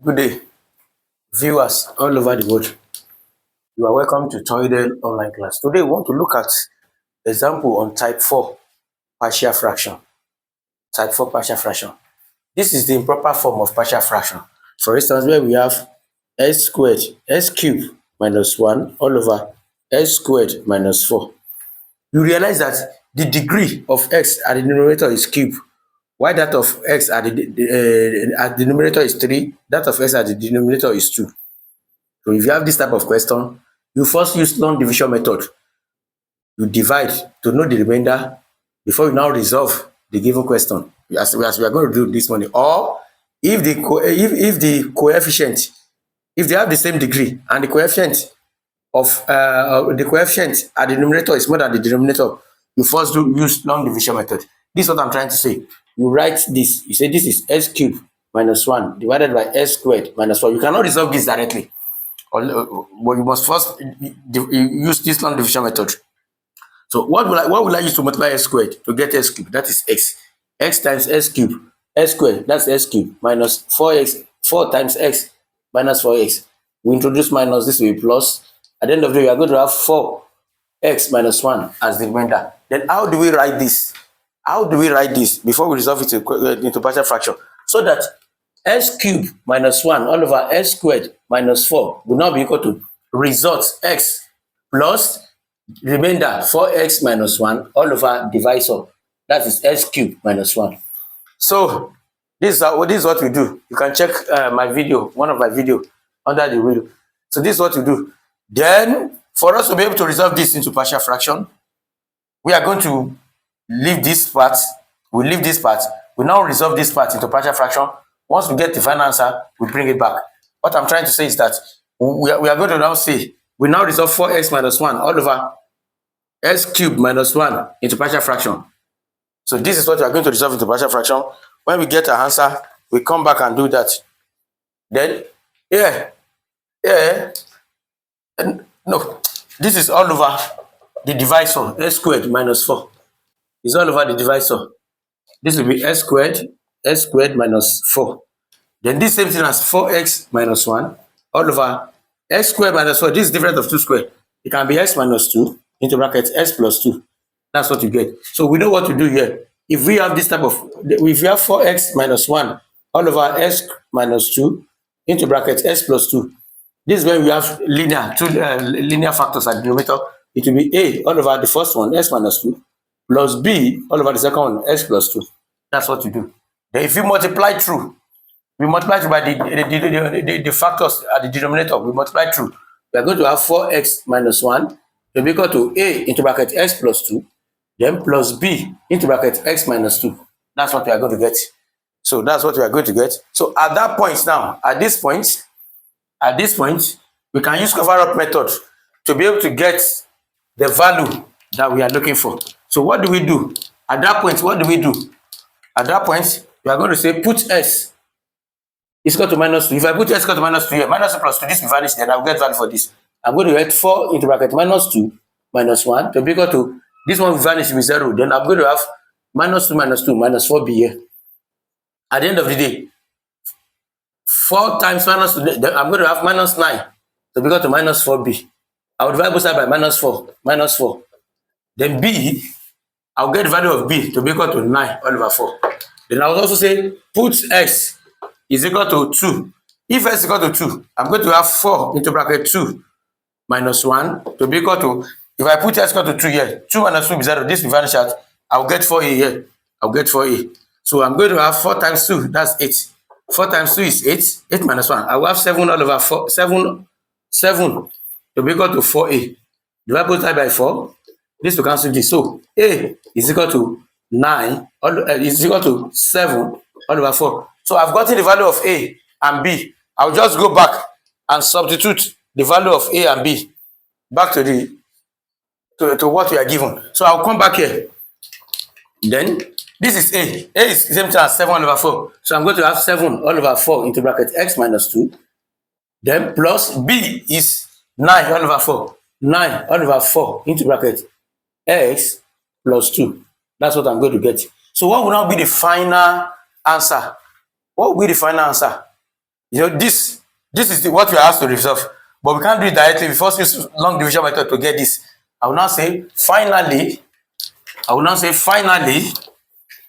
Good day, viewers all over the world. You are welcome to Toydel online class. Today, we want to look at example on type 4 partial fraction. Type 4 partial fraction. This is the improper form of partial fraction. For instance, where we have x squared, x cubed minus 1 all over x squared minus 4. You realize that the degree of x at the denominator is cube, while that of x at the numerator is 3, that of x at the denominator is 2. So if you have this type of question, you first use non-division method. You divide to know the remainder before you now resolve the given question, as we are going to do this morning. Or if the coefficient, if they have the same degree and the coefficient at the numerator is more than the denominator, you first use non-division method. This is what I'm trying to say. You write this. You say this is x cubed minus 1 divided by x squared minus 4. You cannot resolve this directly. But you must first use this non-division method. So what will I use to multiply x squared to get x cubed? That is x. X times x cubed, x squared, that's x cubed, minus 4x, 4 times x minus 4x. We introduce minus, this will be plus. At the end of the day, we are going to have 4x minus 1 as the remainder. Then how do we write this? How do we write this before we resolve it into partial fraction? So that x cubed minus 1 all over x squared minus 4 will now be equal to result x plus remainder 4x minus 1 all over divisor. That is x cubed minus 1. So this is what we do. You can check my video, one of my video under the video. So this is what we do. Then for us to be able to resolve this into partial fraction, we are going to leave this part. We leave this part. We now resolve this part into partial fraction. Once we get the final answer, we bring it back. What I'm trying to say is that we are going to now say, we now resolve 4x minus 1 all over x cubed minus 1 into partial fraction. So this is what we are going to resolve into partial fraction. When we get our answer, we come back and do that. Then, no, this is all over the divisor, x squared minus 4. It's all over the divisor. This will be x squared minus 4. Then this same thing as 4x minus 1 all over x squared minus 4. This is different of 2 squared. It can be x minus 2 into brackets x plus 2. That's what you get. So we know what to do here. If we have this type of, if we have 4x minus 1 all over x minus 2 into brackets x plus 2, this is when we have linear factors at the denominator. It will be a all over the first one, x minus 2, plus b all over the second one, x plus 2. That's what you do. Then if you multiply through, we multiply through by the factors at the denominator, we multiply through. We are going to have 4x minus 1 to be equal to a into bracket x plus 2, then plus b into bracket x minus 2. That's what we are going to get. So that's what we are going to get. So at that point now, at this point, we can use cover-up method to be able to get the value that we are looking for. So what do we do? At that point, what do we do? At that point, we are going to say put s is equal to minus 2. If I put s equal to minus 2 here, minus 2 plus 2, this will vanish, then I'll get value for this. I'm going to get 4 into bracket minus 2 minus 1 to be equal to, this one will vanish with 0. Then I'm going to have minus 2 minus 2 minus 4b here. At the end of the day, 4 times minus 2, then I'm going to have minus 9 to be equal to minus 4b. I'll divide both sides by minus 4. Then b, I'll get the value of b to be equal to 9 all over 4. Then I will also say put x is equal to 2. If x is equal to 2, I'm going to have 4 into bracket 2 minus 1 to be equal to, if I put x equal to 2 here, 2 minus 2 is 0, this will vanish out. I'll get 4a here. I'll get 4a. So I'm going to have 4 times 2, that's 8. 4 times 2 is 8. 8 minus 1. I will have 7 all over 4. 7 to be equal to 4a. Divide both sides by 4. This will cancel this. So a is equal to 9, is equal to 7 all over 4. So I've gotten the value of a and b. I'll just go back and substitute the value of a and b back to what we are given. So I'll come back here. Then this is a. A is the same thing as 7 all over 4. So I'm going to have 7 all over 4 into bracket x minus 2. Then plus b is 9 all over 4. 9 all over 4 into bracket x plus 2. That's what I'm going to get. So what will now be the final answer? What will be the final answer? This is what we are asked to resolve, but we can't do it directly. We first use long division method to get this. I will now say finally,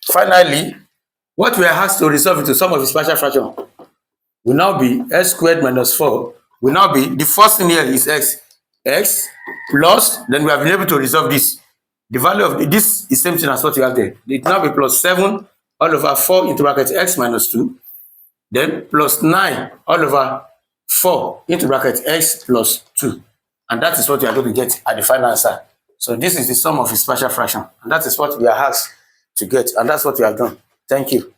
finally, what we are asked to resolve into sum of its partial fraction will now be x squared minus 4 will now be, the first thing here is x plus, then we have been able to resolve this. The value of this is same thing as what you have there. It will now be plus 7 all over 4 into bracket x minus 2, then plus 9 all over 4 into bracket x plus 2. And that is what we are going to get at the final answer. So this is the sum of its partial fraction. And that is what we are asked to get. And that's what we have done. Thank you.